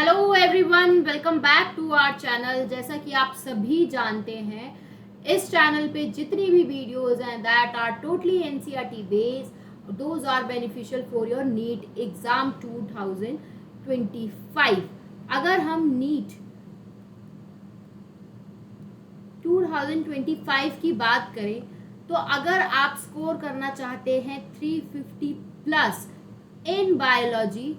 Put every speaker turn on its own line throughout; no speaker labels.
Hello everyone, welcome back to our channel. जैसा कि आप सभी जानते हैं, इस चैनल पे जितनी भी वीडियोस हैं that are totally NCERT based, those are beneficial for your NEET exam 2025। अगर हम नीट 2025 की बात करें तो अगर आप स्कोर करना चाहते हैं 350 प्लस इन बायोलॉजी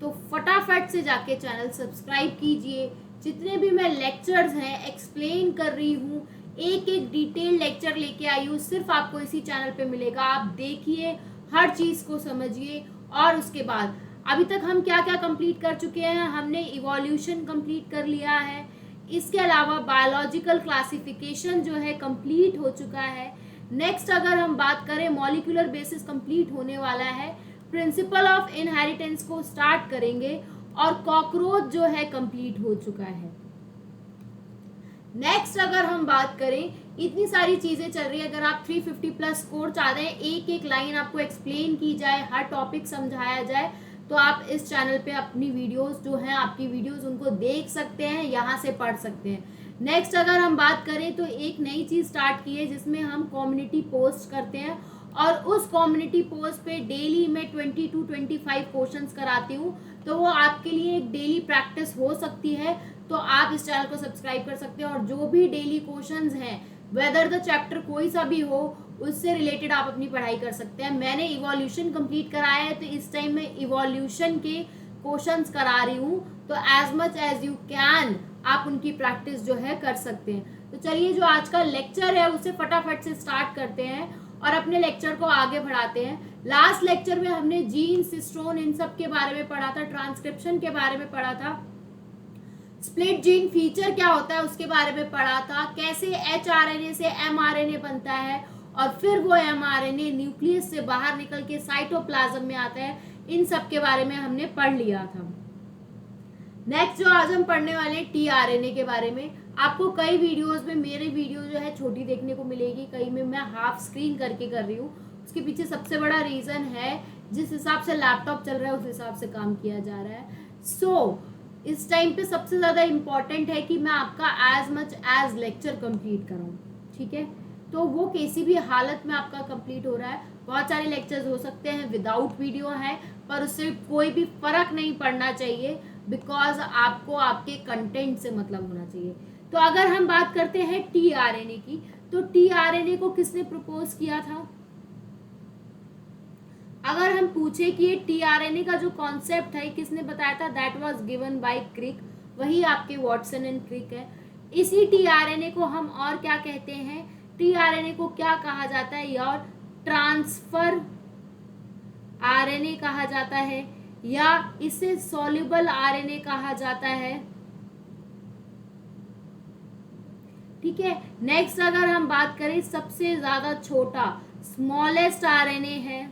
तो फटाफट से जाके चैनल सब्सक्राइब कीजिए। जितने भी मैं लेक्चर्स हैं एक्सप्लेन कर रही हूँ, एक एक डिटेल लेक्चर लेके आई हूँ, सिर्फ आपको इसी चैनल पे मिलेगा। आप देखिए, हर चीज़ को समझिए। और उसके बाद अभी तक हम क्या क्या कंप्लीट कर चुके हैं, हमने इवोल्यूशन कंप्लीट कर लिया है। इसके अलावा बायोलॉजिकल क्लासिफिकेशन जो है कंप्लीट हो चुका है। नेक्स्ट अगर हम बात करें, मॉलिक्यूलर बेसिस कंप्लीट होने वाला है, प्रिंसिपल ऑफ इनहेरिटेंस को स्टार्ट करेंगे और कॉकरोच जो है कंप्लीट हो चुका है। नेक्स्ट अगर हम बात करें, इतनी सारी चीजें चल रही है। अगर आप 350 प्लस स्कोर चाहते हैं, एक एक लाइन आपको एक्सप्लेन की जाए, हर टॉपिक समझाया जाए, तो आप इस चैनल पे अपनी वीडियोस जो हैं, आपकी वीडियोस उनको देख सकते हैं, यहाँ से पढ़ सकते हैं। नेक्स्ट अगर हम बात करें तो एक नई चीज स्टार्ट की है जिसमें हम कम्युनिटी पोस्ट करते हैं और उस कम्युनिटी पोस्ट पे डेली मैं 20 to 25 क्वेश्चंस कराती हूँ। तो वो आपके लिए एक डेली प्रैक्टिस हो सकती है। तो आप इस चैनल को सब्सक्राइब कर सकते हैं और जो भी डेली क्वेश्चंस हैं, वेदर द चैप्टर कोई सा भी हो, उससे रिलेटेड आप अपनी पढ़ाई कर सकते हैं। मैंने इवोल्यूशन कंप्लीट कराया है तो इस टाइम मैं इवोल्यूशन के क्वेश्चंस करा रही हूँ। तो as much as you can आप उनकी प्रैक्टिस जो है कर सकते हैं। तो चलिए, जो आज का लेक्चर है उसे फटाफट से स्टार्ट करते हैं और अपने लेक्चर को आगे बढ़ाते हैं। लास्ट लेक्चर में हमने जीन, सिस्टोन, इन सब के बारे में पढ़ा था, ट्रांसक्रिप्शन के बारे में पढ़ा था, स्प्लिट जीन फीचर क्या होता है उसके बारे में पढ़ा था, कैसे एचआरएनए से एमआरएनए बनता है और फिर वो एमआरएनए न्यूक्लियस से बाहर निकल के साइटोप्लाज्म में आता है। इन सब के बारे में हमने पढ़ लिया था। नेक्स्ट जो आज हम पढ़ने वाले हैं, टीआरएनए के बारे में। आपको कई वीडियोस में मेरे वीडियो जो है छोटी देखने को मिलेगी, कई में मैं हाफ स्क्रीन करके कर रही हूँ। उसके पीछे सबसे बड़ा रीजन है, जिस हिसाब से लैपटॉप चल रहा है उस हिसाब से काम किया जा रहा है। इस टाइम पे सबसे ज़्यादा इम्पॉर्टेंट है कि मैं आपका as much as lecture complete कराऊँ, ठीक है। तो वो किसी भी हालत में आपका कंप्लीट हो रहा है। बहुत सारे लेक्चर्स हो सकते हैं विदाउट वीडियो है, पर उससे कोई भी फर्क नहीं पड़ना चाहिए, बिकॉज आपको आपके कंटेंट से मतलब होना चाहिए। तो अगर हम बात करते हैं टीआरएनए की, तो टीआरएनए को किसने प्रपोज किया था? अगर हम पूछे कि ये टीआरएनए का जो कॉन्सेप्ट है किसने बताया था, दैट वाज गिवन बाय क्रिक, वही आपके वॉटसन एंड क्रिक है। इसी टीआरएनए को हम और क्या कहते हैं, टीआरएनए को क्या कहा जाता है, या ट्रांसफर आरएनए कहा जाता है, या इसे सॉल्युबल आरएनए कहा जाता है, ठीक है। नेक्स्ट अगर हम बात करें, सबसे ज्यादा छोटा स्मॉलेस्ट आरएनए है।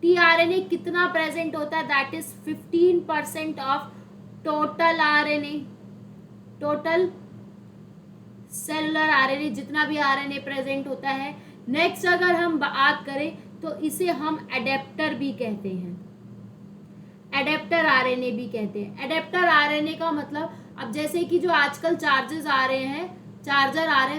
टीआरएनए कितना प्रेजेंट होता है, that is 15% of total RNA, total cellular RNA, जितना भी आरएनए प्रेजेंट होता है। नेक्स्ट अगर हम बात करें तो इसे हम एडेप्टर भी कहते हैं, एडेप्टर आरएनए भी कहते हैं। एडेप्टर आरएनए का मतलब, अब जैसे कि जो आजकल चार्जर आ रहे हैं,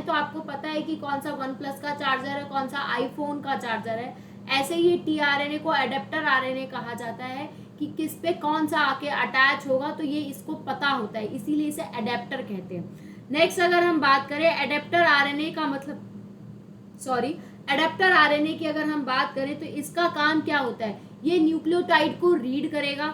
तो आपको पता है कि कौन सा OnePlus का चार्जर है, कौन सा आईफोन का चार्जर है। ऐसे ही टीआरएनए को एडेप्टर आरएनए कहा जाता है कि किस पे कौन सा आके अटैच होगा, तो ये इसको पता होता है, इसीलिए इसे एडेप्टर कहते हैं। नेक्स्ट अगर हम बात करें एडेप्टर आरएनए का मतलब, एडेप्टर आरएनए की अगर हम बात करें तो इसका काम क्या होता है, ये न्यूक्लियोटाइड को रीड करेगा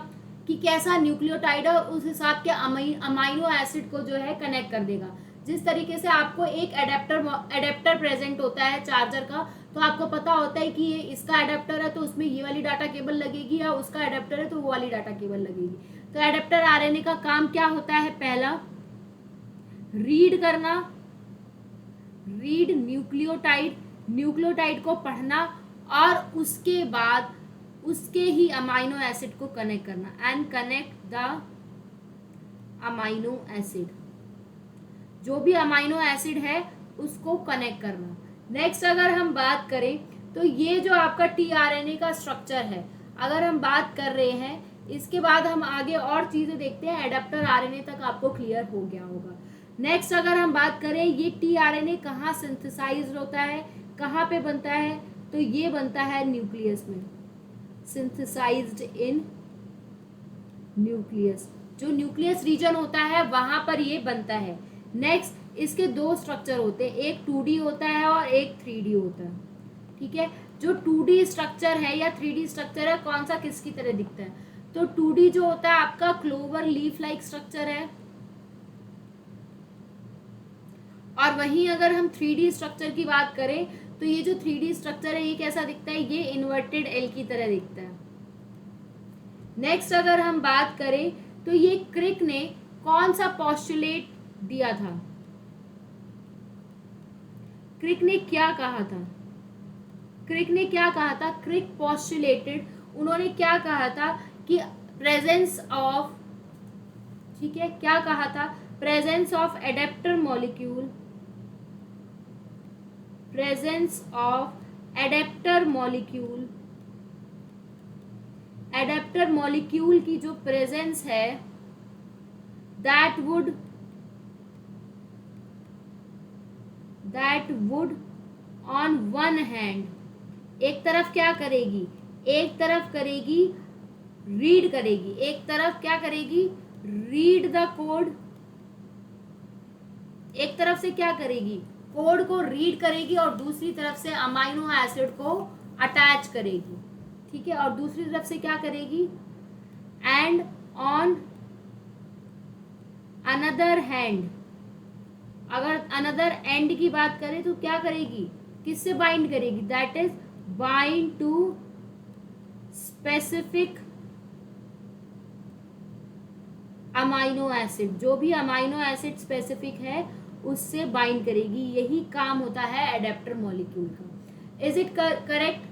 कि कैसा न्यूक्लियोटाइड है और उस हिसाब के अमाइनो एसिड को जो है कनेक्ट कर देगा। जिस तरीके से आपको एक एडेप्टर प्रेजेंट होता है चार्जर का, तो आपको पता होता है कि ये इसका एडेप्टर है तो उसमें ये वाली डाटा केबल लगेगी, या उसका एडेप्टर है तो वो वाली डाटा केबल लगेगी। तो एडेप्टर आरएनए का काम क्या होता है, पहला रीड करना, रीड न्यूक्लियोटाइड को पढ़ना, और उसके बाद उसके ही अमाइनो एसिड को कनेक्ट करना, and connect the amino acid, जो भी अमाइनो एसिड है उसको कनेक्ट करना। नेक्स्ट अगर हम बात करें तो ये जो आपका टीआरएनए का स्ट्रक्चर है, अगर हम बात कर रहे हैं इसके बाद हम आगे और चीज़ें देखते हैं। एडेप्टर आरएनए तक आपको क्लियर हो गया होगा। नेक्स्ट अगर हम बात करें ये टीआरएनए कहाँ सिंथेसाइज होता है, कहाँ पे बनता है, तो ये बनता है न्यूक्लियस में, सिंथेसाइज्ड इन न्यूक्लियस। जो न्यूक्लियस रीजन होता है वहां पर ये बनता है। नेक्स्ट इसके दो स्ट्रक्चर होते हैं, एक 2D होता है और एक 3D होता है। ठीक है, जो 2D स्ट्रक्चर है या 3D स्ट्रक्चर है, कौन सा किसकी तरह दिखता है, तो 2D जो होता है आपका क्लोवर लीफ लाइक स्ट्रक्चर है, और वहीं अगर हम 3D स्ट्रक्चर की बात करें तो ये जो 3D स्ट्रक्चर है ये कैसा दिखता है, ये इन्वर्टेड एल की तरह दिखता है। नेक्स्ट अगर हम बात करें तो ये क्रिक ने कौन सा पॉस्टुलेट दिया था, क्रिक ने क्या कहा था, क्रिक ने क्या कहा था, क्रिक पॉस्टुलेटेड, उन्होंने क्या कहा था कि प्रेजेंस ऑफ, ठीक है, क्या कहा था, presence of adapter molecule, presence of adapter molecule, adapter molecule की जो प्रेजेंस है that would on one hand, एक तरफ क्या करेगी, एक तरफ करेगी रीड करेगी, एक तरफ क्या करेगी, रीड द कोड, एक तरफ से क्या करेगी, कोड को रीड करेगी और दूसरी तरफ से अमाइनो एसिड को अटैच करेगी। ठीक है, और दूसरी तरफ से क्या करेगी, एंड ऑन अनदर हैंड, अगर अनदर एंड की बात करें तो क्या करेगी, किससे बाइंड करेगी, that is bind to specific amino acid, जो भी अमाइनो एसिड स्पेसिफिक है उससे बाइंड करेगी। यही काम होता है एडेप्टर मॉलिक्यूल का। Is it correct,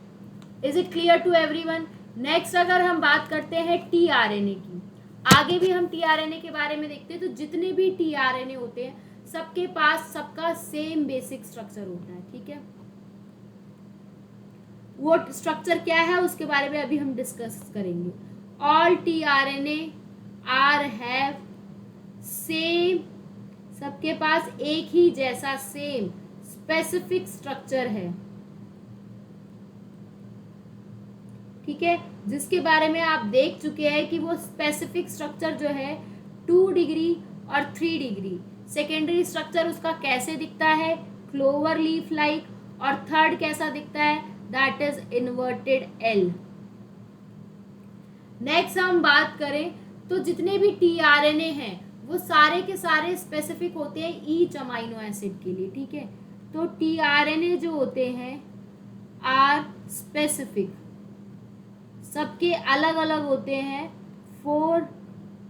is it clear to everyone. Next अगर हम बात करते हैं टीआरएनए की, आगे भी हम टीआरएनए के बारे में देखते हैं। तो जितने भी टीआरएनए होते हैं सबके पास सबका सेम बेसिक स्ट्रक्चर होता है। ठीक है, वो स्ट्रक्चर क्या है उसके बारे में अभी हम डिस्कस करेंगे। All tRNA are have same, सबके पास एक ही जैसा सेम स्पेसिफिक स्ट्रक्चर है। ठीक है, जिसके बारे में आप देख चुके हैं कि वो स्पेसिफिक स्ट्रक्चर जो है 2 डिग्री और 3 डिग्री, सेकेंडरी स्ट्रक्चर उसका कैसे दिखता है, क्लोवर लीफ लाइक, और थर्ड कैसा दिखता है, that is inverted L. Next हम बात करें तो जितने भी टीआरएनए हैं वो सारे के सारे स्पेसिफिक होते हैं ईच अमाइनो एसिड के लिए। ठीक है, तो टीआरएनए जो होते हैं आर स्पेसिफिक, सबके अलग अलग होते हैं फॉर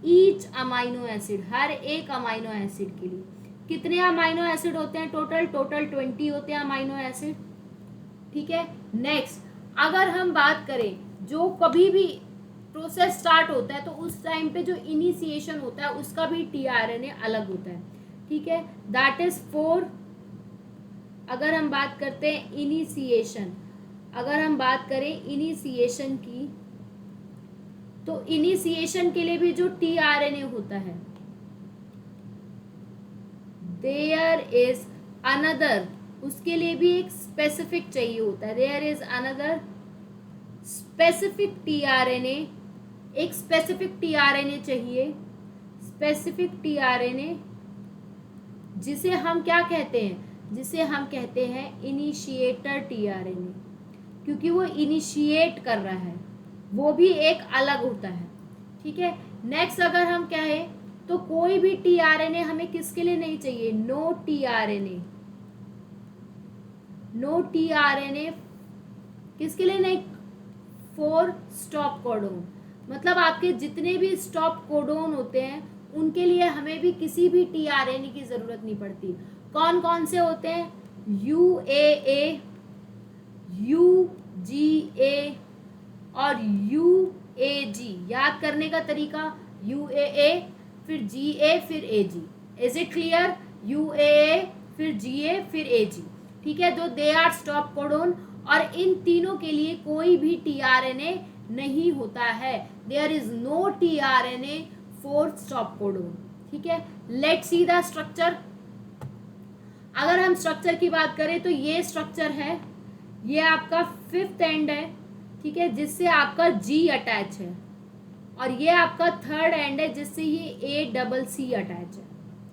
ईच अमाइनो एसिड, हर एक अमाइनो एसिड के लिए। कितने अमाइनो एसिड होते हैं टोटल 20 होते हैं अमाइनो एसिड। ठीक है, नेक्स्ट अगर हम बात करें जो कभी भी प्रोसेस स्टार्ट होता है तो उस टाइम पे जो इनिशिएशन होता है उसका भी टीआरएनए अलग होता है। ठीक है, दैट इज फॉर, अगर हम बात करते हैं इनिशिएशन, अगर हम बात करें इनिशिएशन की, तो इनिशिएशन के लिए भी जो टीआरएनए होता है देयर इज अनदर, उसके लिए भी एक स्पेसिफिक चाहिए होता है, there is another specific tRNA, एक स्पेसिफिक टीआरएनए चाहिए, स्पेसिफिक टीआरएनए जिसे हम क्या कहते हैं, जिसे हम कहते हैं इनिशिएटर टीआरएनए, क्योंकि वो इनिशिएट कर रहा है, वो भी एक अलग होता है। ठीक है, नेक्स्ट अगर हम कहें तो कोई भी टीआरएनए हमें किसके लिए नहीं चाहिए, नो टीआरएनए, नो टीआरएनए किसके लिए नहीं, फॉर स्टॉप कोडोन, मतलब आपके जितने भी स्टॉप कोडोन होते हैं उनके लिए हमें भी किसी भी टीआरएनए की जरूरत नहीं पड़ती। कौन कौन से होते हैं, यूएए, यूजीए और यूएजी। याद करने का तरीका, यूएए फिर जीए फिर एजी। इज इट क्लियर, यूएए फिर जीए फिर एजी। ठीक है, तो दे आर स्टॉप कोडोन, और इन तीनों के लिए कोई भी टीआरएनए नहीं होता है, there is no tRNA for stop codon. ठीक है, लेट्स सी द स्ट्रक्चर। अगर हम स्ट्रक्चर की बात करें तो ये स्ट्रक्चर है, ये आपका 5th एंड है, ठीक है, जिससे आपका G अटैच है, और ये आपका 3rd एंड है जिससे ये ACC अटैच है।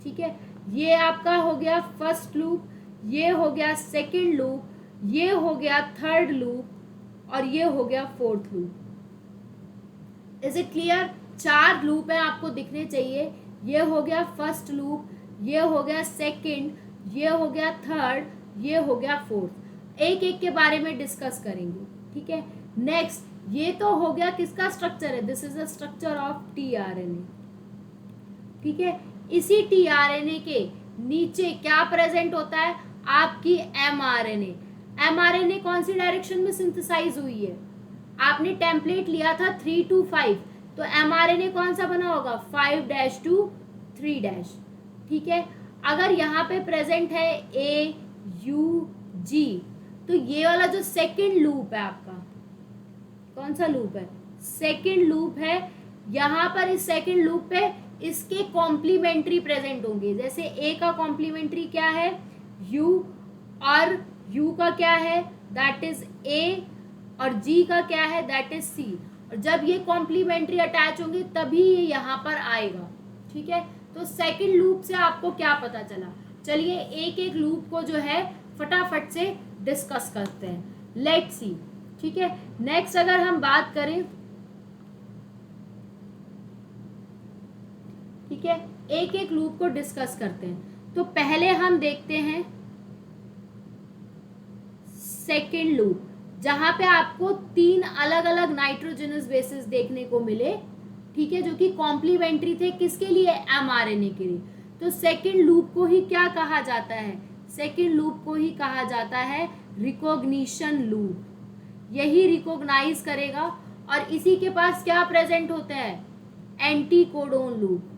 ठीक है, ये आपका हो गया फर्स्ट लूप, ये हो गया सेकंड लूप, ये हो गया 3rd लूप, और ये हो गया 4th loop. Is it clear? 4 loop है, आपको दिखने चाहिए। ये हो गया फर्स्ट लूप, ये हो गया सेकंड, ये हो गया 3rd, ये हो गया 4th। एक एक के बारे में डिस्कस करेंगे। ठीक है, नेक्स्ट ये तो हो गया किसका स्ट्रक्चर है, this is the structure of tRNA। ठीक है, इसी tRNA के नीचे क्या प्रेजेंट होता है, आपकी mRNA। mRNA कौन सी डायरेक्शन में सिंथेसाइज हुई है, आपने टेम्पलेट लिया था 3 to 5, तो mRNA कौन सा बना होगा, 5' to 3'। ठीक है, अगर यहाँ पे प्रेजेंट है AUG, तो ये वाला जो सेकंड लूप है आपका, कौन सा लूप है, सेकंड लूप है, यहाँ पर इस सेकंड लूप पे इसके कॉम्प्लीमेंट्री प्रेजेंट होंगे। जैसे A का कॉम्प्लीमेंट्री क्या है, U, और U का क्या है, दैट इज A, और G का क्या है, दैट इज C। और जब ये कॉम्प्लीमेंट्री अटैच होंगे तभी ये यहाँ पर आएगा। ठीक है, तो सेकंड लूप से आपको क्या पता चला, चलिए एक एक लूप को जो है फटाफट से डिस्कस करते हैं। Let's see. ठीक है, नेक्स्ट अगर हम बात करें, ठीक है, एक एक लूप को डिस्कस करते हैं। तो पहले हम देखते हैं सेकेंड लूप, जहां पे आपको 3 अलग अलग नाइट्रोजनस बेसिस देखने को मिले। ठीक है, जो कि कॉम्प्लीमेंट्री थे किसके लिए, mRNA के लिए। तो सेकेंड लूप को ही क्या कहा जाता है, सेकेंड लूप को ही कहा जाता है रिकॉग्निशन लूप। यही रिकॉग्नाइज करेगा, और इसी के पास क्या प्रेजेंट होता है, एंटी कोडोन लूप।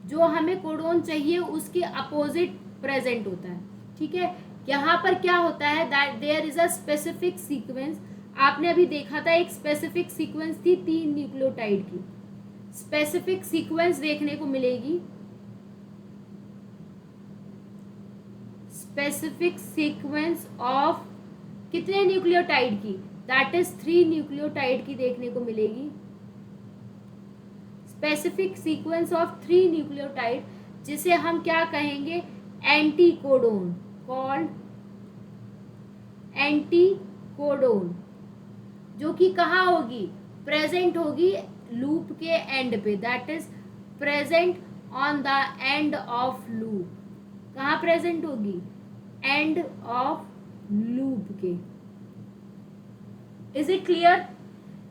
जो हमें कोडोन चाहिए उसके अपोजिट प्रेजेंट होता है। ठीक है, यहाँ पर क्या होता है, that there is a specific sequence. आपने अभी देखा था एक स्पेसिफिक सीक्वेंस थी 3 न्यूक्लियोटाइड की, स्पेसिफिक सीक्वेंस देखने को मिलेगी, स्पेसिफिक सीक्वेंस ऑफ कितने न्यूक्लियोटाइड की, दैट इज 3 न्यूक्लियोटाइड की देखने को मिलेगी। स्पेसिफिक सीक्वेंस ऑफ 3 न्यूक्लियोटाइड, जिसे हम क्या कहेंगे, anti codon, called anti codon, जो कि कहाँ होगी, प्रेजेंट होगी लूप के एंड पे, that is present on the end of loop. कहाँ प्रेजेंट होगी, एंड ऑफ लूप के। Is it clear?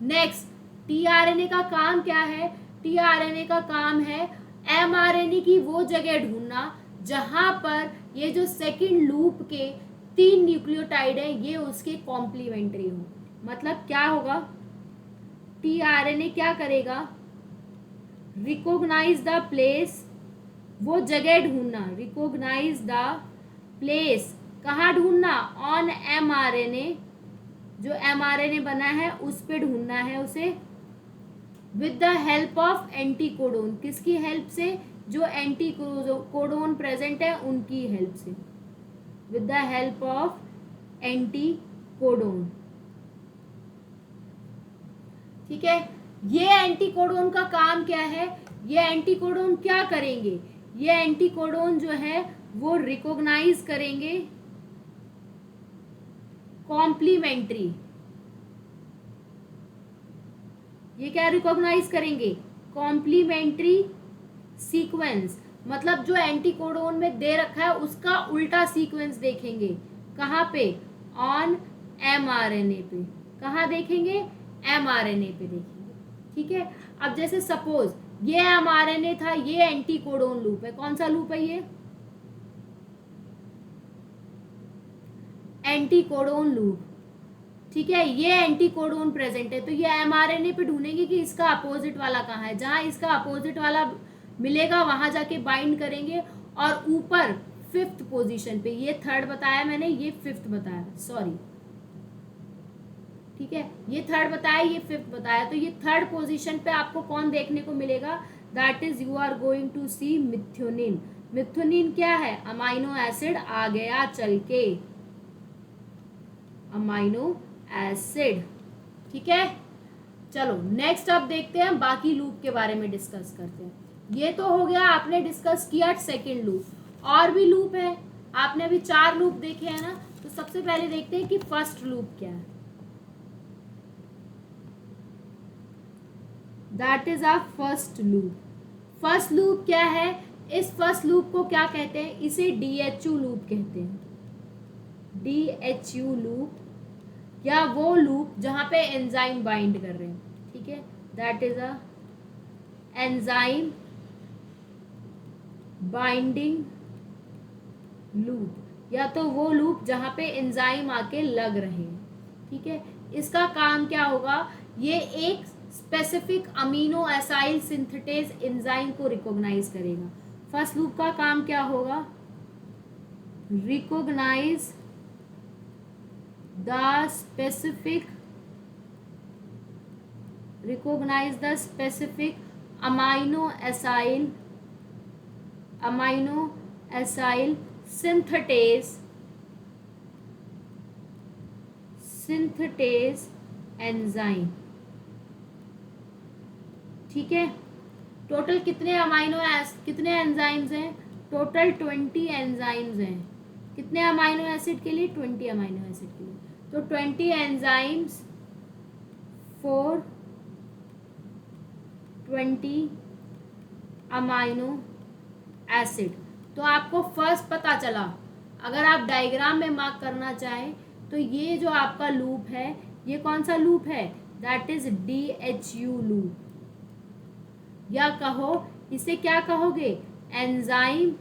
Next, tRNA का काम क्या है, tRNA का काम है mRNA की वो जगह ढूंढना जहां पर ये जो सेकंड लूप के 3 न्यूक्लियोटाइड है ये उसके कॉम्प्लीमेंट्री हो। मतलब क्या होगा, tRNA क्या करेगा, रिकॉग्नाइज द प्लेस, वो जगह ढूंढना, रिकॉग्नाइज द प्लेस, कहाँ ढूंढना, ऑन mRNA, जो mRNA बना है उस पे ढूंढना है उसे, with the help of anti codon, किसकी हेल्प से, जो एंटी कोडोन प्रेजेंट है उनकी हेल्प से, with the help of anti codon. ठीक है, ये एंटी कोडोन का काम क्या है, ये एंटी कोडोन क्या करेंगे, ये एंटी कोडोन जो है वो रिकॉग्नाइज करेंगे कॉम्प्लीमेंट्री, ये क्या रिकॉग्नाइज करेंगे, कॉम्प्लीमेंट्री सीक्वेंस। मतलब जो एंटी कोडोन में दे रखा है उसका उल्टा सीक्वेंस देखेंगे, कहाँ पे, ऑन mRNA पे। कहाँ देखेंगे, mRNA पे देखेंगे। ठीक है, अब जैसे सपोज ये mRNA था, ये एंटी कोडोन लूप है, कौन सा लूप है ये, एंटी कोडोन लूप। ठीक है, ये एंटी कोडोन प्रेजेंट है, तो ये mRNA पे ढूंढेंगे कि इसका अपोजिट वाला कहाँ है, जहां इसका अपोजिट वाला मिलेगा वहां जाके बाइंड करेंगे, और ऊपर 5th पोजीशन पे, ये 3rd बताया मैंने, ये 5th बताया, सॉरी। ठीक है, ये थर्ड बताया, ये फिफ्थ बताया, तो ये थर्ड पोजीशन पे आपको कौन देखने को मिलेगा, that is you are going to see methionine. Methionine क्या है, अमाइनो एसिड आ गया चल के, अमाइनो एसिड। ठीक है, चलो नेक्स्ट अब देखते हैं, बाकी लूप के बारे में डिस्कस करते हैं। ये तो हो गया, आपने डिस्कस किया सेकेंड लूप, और भी लूप है, आपने अभी 4 लूप देखे हैं ना, तो सबसे पहले देखते हैं कि फर्स्ट लूप क्या है, that is our first loop. First loop क्या है, इस फर्स्ट लूप को क्या कहते हैं, इसे DHU लूप कहते हैं, DHU लूप, या वो लूप जहां पे एंजाइम बाइंड कर रहे हैं। ठीक है, that is a enzyme binding loop, या तो वो लूप जहां पे एंजाइम आके लग रहे हैं। ठीक है, इसका काम क्या होगा, ये एक specific amino acyl synthetase enzyme को रिकॉग्नाइज करेगा। फर्स्ट लूप का काम क्या होगा, recognise the specific amino acyl synthetase enzyme. ठीक है, टोटल कितने एंजाइम्स हैं, टोटल 20 एंजाइम्स हैं, कितने अमाइनो एसिड के लिए, 20 अमाइनो एसिड के लिए, तो 20 एंजाइम्स फॉर 20 अमाइनो एसिड। तो आपको फर्स्ट पता चला, अगर आप डायग्राम में मार्क करना चाहें तो ये जो आपका लूप है, ये कौन सा लूप है, दैट इज DHU लूप, या कहो इसे क्या कहोगे, एंजाइम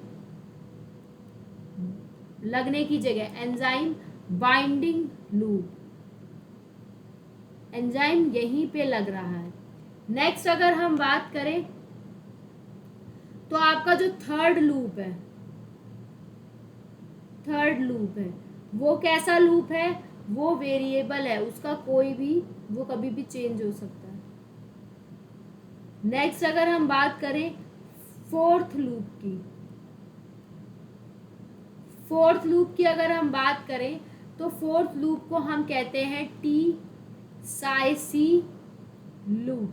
लगने की जगह एंजाइम बाइंडिंग लूप, एंजाइम यहीं पे लग रहा है। नेक्स्ट अगर हम बात करें तो आपका जो थर्ड लूप है वो कैसा लूप है, वो वेरिएबल है, उसका कोई भी, वो कभी भी चेंज हो सकता है। नेक्स्ट अगर हम बात करें फोर्थ लूप की अगर हम बात करें तो फोर्थ लूप को हम कहते हैं T-Psi-C लूप।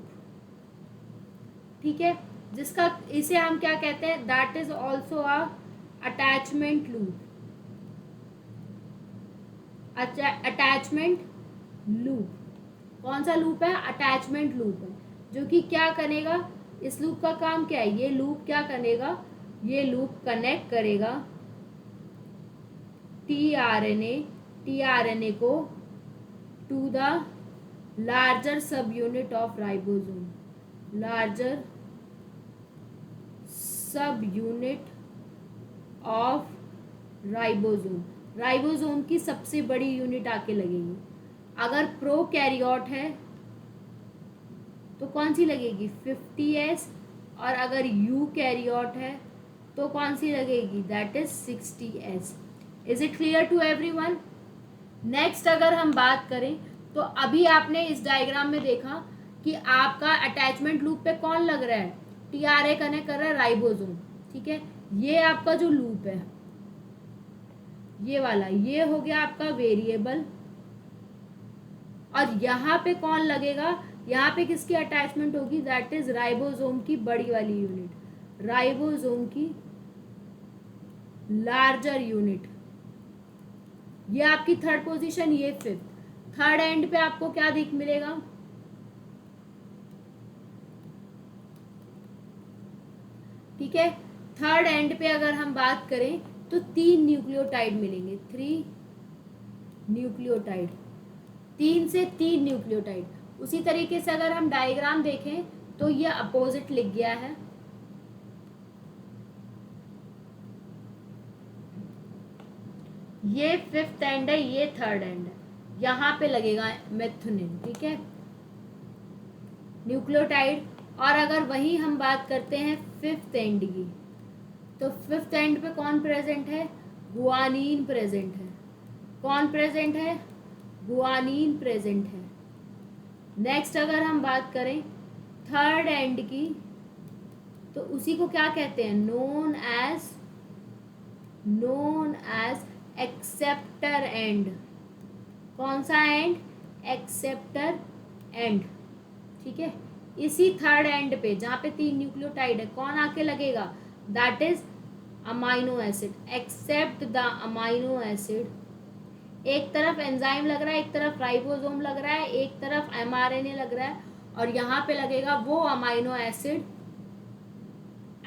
ठीक है, इसे हम क्या कहते हैं, that is also a attachment loop. कौन सा लूप है, अटैचमेंट लूप है, जो कि क्या करेगा, इस लूप का काम क्या है, ये लूप क्या करेगा, ये लूप कनेक्ट करेगा tRNA को to the larger subunit of ribosome की सबसे बड़ी यूनिट आके लगेगी। अगर प्रोकैरियोट है तो कौन सी लगेगी, 50S, और अगर यूकैरियोट है तो कौन सी लगेगी, that is 60S। Is it clear to everyone. Next अगर हम बात करें तो अभी आपने इस डायग्राम में देखा कि आपका अटैचमेंट लूप पे कौन लग रहा है, टीआरए कनेक्ट कर रहा है राइबोसोम। ठीक है, ये आपका जो लूप है ये वाला, ये हो गया आपका वेरिएबल, और यहाँ पे कौन लगेगा, यहाँ पे किसकी अटैचमेंट होगी, दैट इज राइबोसोम की बड़ी वाली यूनिट, राइबोसोम की लार्जर यूनिट। ये आपकी थर्ड पोजीशन, ये फिफ्थ। थर्ड एंड पे आपको क्या दिख मिलेगा, ठीक है, थर्ड एंड पे अगर हम बात करें तो 3 न्यूक्लियोटाइड मिलेंगे, 3 न्यूक्लियोटाइड, 3 से 3 न्यूक्लियोटाइड। उसी तरीके से अगर हम डायग्राम देखें तो ये अपोजिट लिख गया है, ये फिफ्थ एंड है, ये थर्ड एंड है, यहाँ पे लगेगा मेथियोनिन। ठीक है, न्यूक्लियोटाइड। और अगर वही हम बात करते हैं फिफ्थ एंड की, तो फिफ्थ एंड पे कौन प्रेजेंट है, गुआनीन प्रेजेंट है। कौन प्रेजेंट है, गुआनीन प्रेजेंट है। नेक्स्ट अगर हम बात करें थर्ड एंड की, तो उसी को क्या कहते हैं, नोन एज एक्सेप्टर एंड। कौन सा एंड, एक्सेप्टर एंड, ठीक है। इसी थर्ड एंड पे जहां पे 3 न्यूक्लियोटाइड है, कौन आके लगेगा, that is amino acid, accept the amino acid. एक तरफ एंजाइम लग रहा है, एक तरफ राइबोसोम लग रहा है, एक तरफ एमआरएनए लग रहा है, और यहाँ पे लगेगा वो amino acid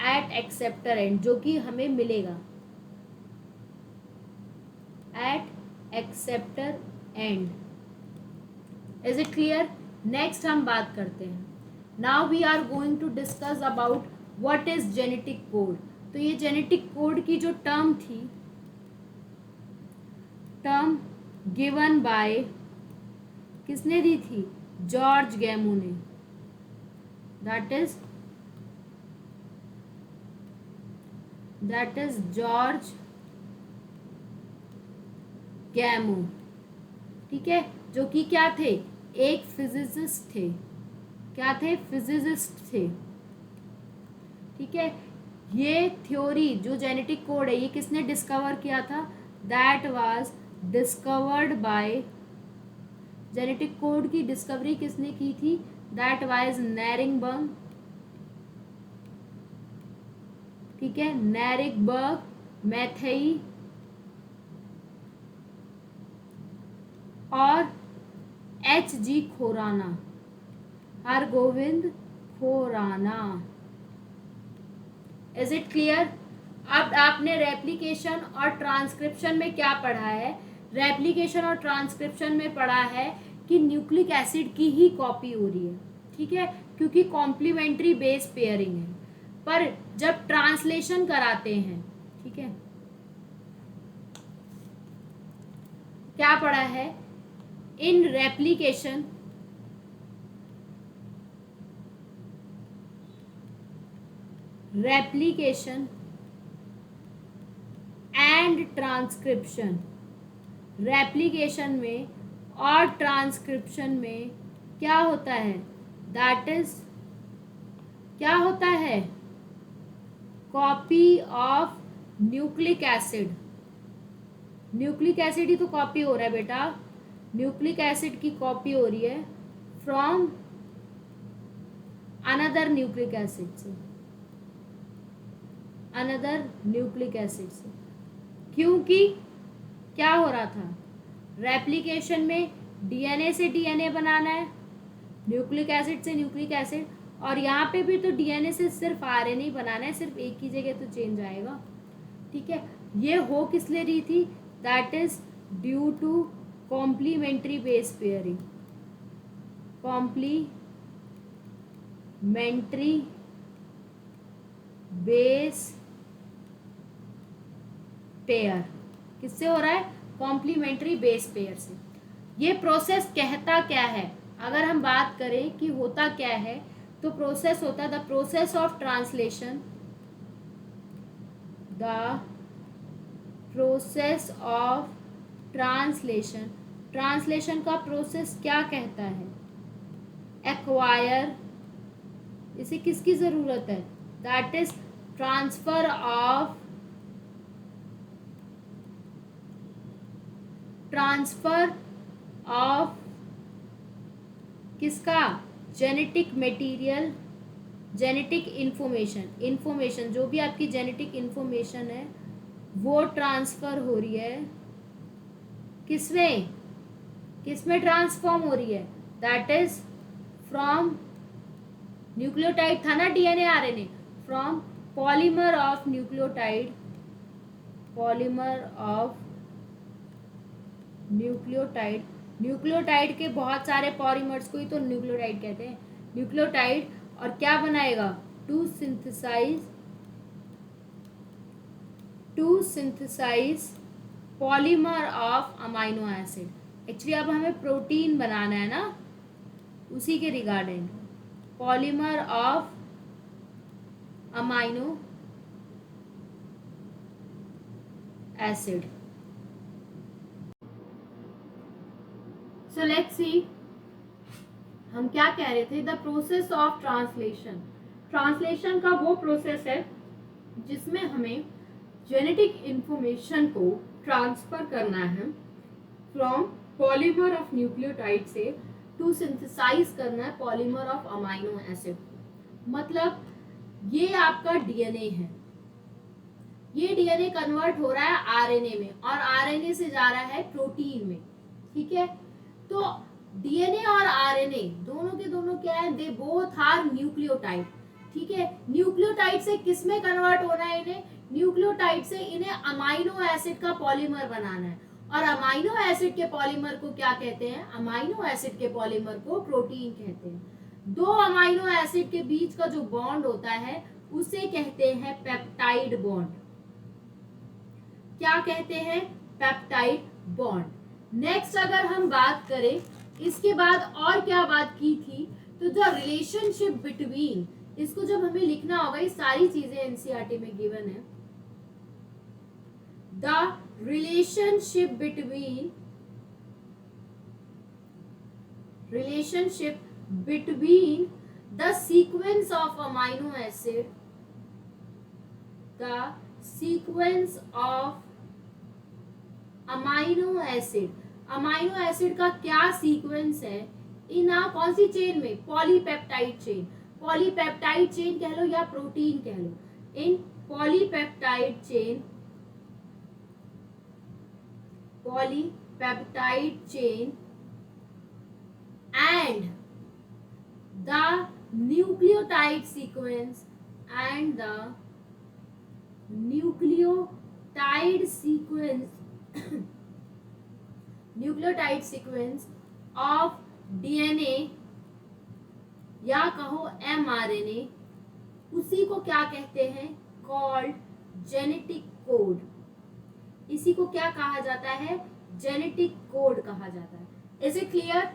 at acceptor end, जो कि हमें मिलेगा at acceptor end. Is it clear? Next हम बात करते हैं, now we are going to discuss about what is genetic code. तो ये जेनेटिक कोड की जो टर्म थी, टर्म गिवन बाय, किसने दी थी, जॉर्ज गैमो ने, दैट इज जॉर्ज गैमो, ठीक है, जो कि क्या थे, एक फिजिसिस्ट थे। क्या थे, फिजिसिस्ट थे, ठीक है। ये थ्योरी जो जेनेटिक कोड है, ये किसने डिस्कवर किया था, that was discovered by, genetic code की डिस्कवरी किसने की थी, दैट वाज नैरिंगबर्ग, ठीक है, नैरिंगबर्ग, मैथेई और H.G. Khorana, Hargobind Khorana. Is it clear? अब आपने रेप्लिकेशन और ट्रांसक्रिप्शन में क्या पढ़ा है, रेप्लिकेशन और ट्रांसक्रिप्शन में पढ़ा है कि न्यूक्लिक एसिड की ही कॉपी हो रही है, ठीक है, क्योंकि कॉम्प्लीमेंट्री बेस पेयरिंग है। पर जब ट्रांसलेशन कराते हैं, ठीक है, क्या पढ़ा है, इन रेप्लिकेशन एंड ट्रांसक्रिप्शन, रेप्लिकेशन में और ट्रांसक्रिप्शन में क्या होता है, दैट इज क्या होता है, copy of nucleic acid. Nucleic acid ही तो कॉपी हो रहा है बेटा, न्यूक्लिक एसिड की कॉपी हो रही है फ्रॉम अनदर न्यूक्लिक एसिड से, अनदर न्यूक्लिक एसिड से। क्योंकि क्या हो रहा था, रेप्लिकेशन में डीएनए से डीएनए बनाना है, न्यूक्लिक एसिड से न्यूक्लिक एसिड, और यहाँ पे भी तो डीएनए से सिर्फ आरएनए ही बनाना है, सिर्फ एक ही जगह तो चेंज आएगा, ठीक है। ये हो किस लिए रही थी, that is due to complementary base pairing, complementary base pair. किससे हो रहा है, कॉम्प्लीमेंट्री बेस पेयर से। ये प्रोसेस कहता क्या है, अगर हम बात करें कि होता क्या है, तो प्रोसेस होता है the process of translation, the process of translation, translation का प्रोसेस क्या कहता है, एक्वायर, इसे किसकी जरूरत है, दैट इज ट्रांसफर ऑफ किसका, जेनेटिक मटेरियल, जेनेटिक इंफॉर्मेशन जो भी आपकी जेनेटिक इंफॉर्मेशन है वो ट्रांसफर हो रही है, किसमें ट्रांसफॉर्म हो रही है, दैट इज फ्रॉम, न्यूक्लियोटाइड था ना DNA RNA, from polymer of nucleotide, nucleotide के बहुत सारे पॉलीमर्स को ही तो न्यूक्लियोटाइड कहते हैं, न्यूक्लियोटाइड, और क्या बनाएगा, to synthesize polymer of amino acid. Actually अब हमें प्रोटीन बनाना है ना, उसी के regarding, polymer of amino acid. So let's see हम क्या कह रहे थे, the process of translation. Translation का वो प्रोसेस है जिसमें हमें जेनेटिक इंफॉर्मेशन को ट्रांसफर करना है फ्रॉम पॉलीमर ऑफ न्यूक्लियोटाइड से टू सिंथेसाइज करना है पॉलीमर ऑफ अमाइनो एसिड। मतलब ये आपका डीएनए है, ये डीएनए कन्वर्ट हो रहा है आरएनए में और आरएनए से जा रहा है प्रोटीन में। ठीक है, तो डीएनए और आरएनए दोनों के दोनों क्या है, दे बोथ आर न्यूक्लियोटाइड। ठीक है, न्यूक्लियोटाइड से किस में कन्वर्ट होना है इन्हें, न्यूक्लियोटाइड से इन्हें अमाइनो एसिड का पॉलीमर बनाना है। और अमाइनो एसिड के पॉलीमर को क्या कहते हैं, अमाइनो एसिड के पॉलीमर को प्रोटीन कहते हैं। दो अमाइनो एसिड के बीच का जो बॉन्ड होता है उसे कहते हैं पेप्टाइड बॉन्ड। क्या कहते हैं, पेप्टाइड बॉन्ड। नेक्स्ट अगर हम बात करें, इसके बाद और क्या बात की थी, तो जो रिलेशनशिप बिटवीन, इसको जब हमें लिखना होगा, ये सारी चीजें एनसीईआरटी में गिवन है। The relationship between the sequence of amino acid, the sequence of amino acid, amino acid का क्या सीक्वेंस है इन कौन सी चेन में, पॉलीपेप्टाइड चेन। पॉलीपेप्टाइड चेन कह लो या प्रोटीन कह लो, in polypeptide chain, polypeptide chain and the nucleotide sequence, and the nucleotide sequence nucleotide sequence of DNA या कहो एमआरएनए, उसी को क्या कहते हैं, कॉल्ड जेनेटिक कोड। इसी को क्या कहा जाता है, जेनेटिक कोड कहा जाता है। Is it clear?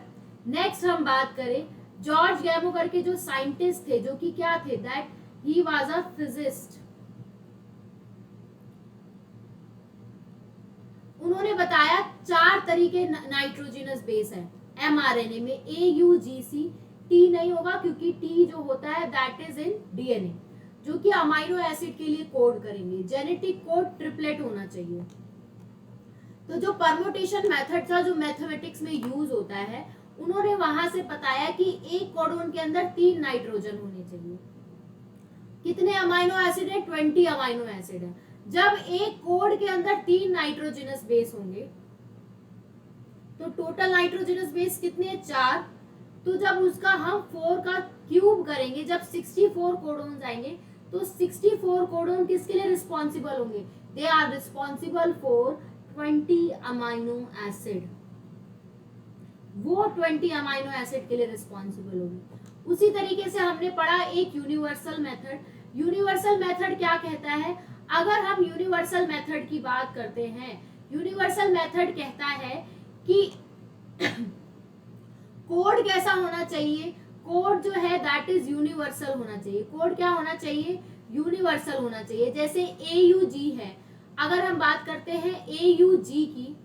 नेक्स्ट हम बात करें, जॉर्ज गैमो करके जो साइंटिस्ट थे, जो कि क्या थे, that he was a physicist. उन्होंने बताया 4 तरीके नाइट्रोजनस बेस है एमआरएनए में, AUGC, टी नहीं होगा क्योंकि टी जो होता है दैट इज इन डीएनए, जो कि अमाइनो एसिड के लिए कोड करेंगे। जेनेटिक कोड ट्रिपलेट होना चाहिए। तो जो परम्यूटेशन मेथड था, जो मैथमेटिक्स में यूज होता है, उन्होंने वहां से बताया कि एक कोडोन के अंदर 3 नाइट्रोजन होने चाहिए। कितने अमाइनो एसिड है, 20 अमाइनो एसिड है। जब एक कोड के अंदर 3 नाइट्रोजनस बेस होंगे तो टोटल नाइट्रोजनस बेस कितने, 4। तो जब उसका हम 4 का क्यूब करेंगे, जब 64 कोडोन आएंगे, तो 64 कोडोन किसके लिए रिस्पॉन्सिबल होंगे, they are responsible for 20 amino acid. वो 20 अमाइनो एसिड के लिए रिस्पॉन्सिबल होगी। उसी तरीके से हमने पढ़ा एक यूनिवर्सल मेथड। यूनिवर्सल मेथड क्या कहता है, अगर हम यूनिवर्सल मेथड की बात करते हैं, यूनिवर्सल मेथड कहता है कि कोड कैसा होना चाहिए, कोड जो है दैट इज यूनिवर्सल होना चाहिए। कोड क्या होना चाहिए, यूनिवर्सल होना चाहिए। जैसे AUG है, अगर हम बात करते हैं AUG की,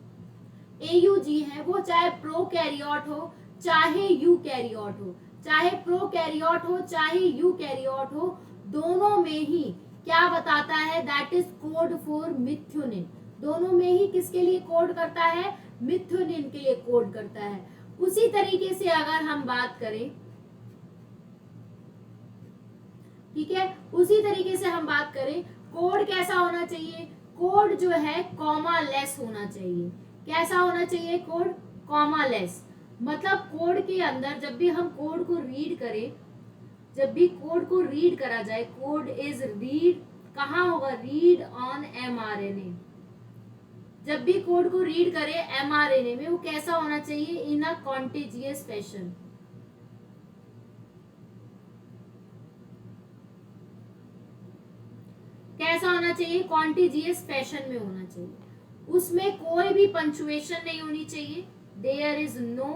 AUG है वो चाहे प्रोकैरियोट हो चाहे यूकैरियोट हो, चाहे प्रोकैरियोट हो चाहे यूकैरियोट हो, दोनों में ही क्या बताता है, that is code for methionine. दोनों में ही किसके लिए कोड करता है, मिथ्योनिन के लिए कोड करता है। उसी तरीके से अगर हम बात करें, ठीक है, उसी तरीके से हम बात करें, कोड कैसा होना चाहिए, कोड जो है कॉमा लेस होना चाहिए। कैसा होना चाहिए कोड, कॉमा लेस। मतलब कोड के अंदर जब भी हम कोड को रीड करें, जब भी कोड को रीड करा जाए, कोड इज रीड कहाँ होगा, रीड ऑन एमआरएनए। जब भी कोड को रीड करें एमआरएनए में, वो कैसा होना चाहिए, इन अ कॉन्टेजियस फैशन। कैसा होना चाहिए, कॉन्टेजियस फैशन में होना चाहिए। उसमें कोई भी पंचुएशन नहीं होनी चाहिए, देयर इज नो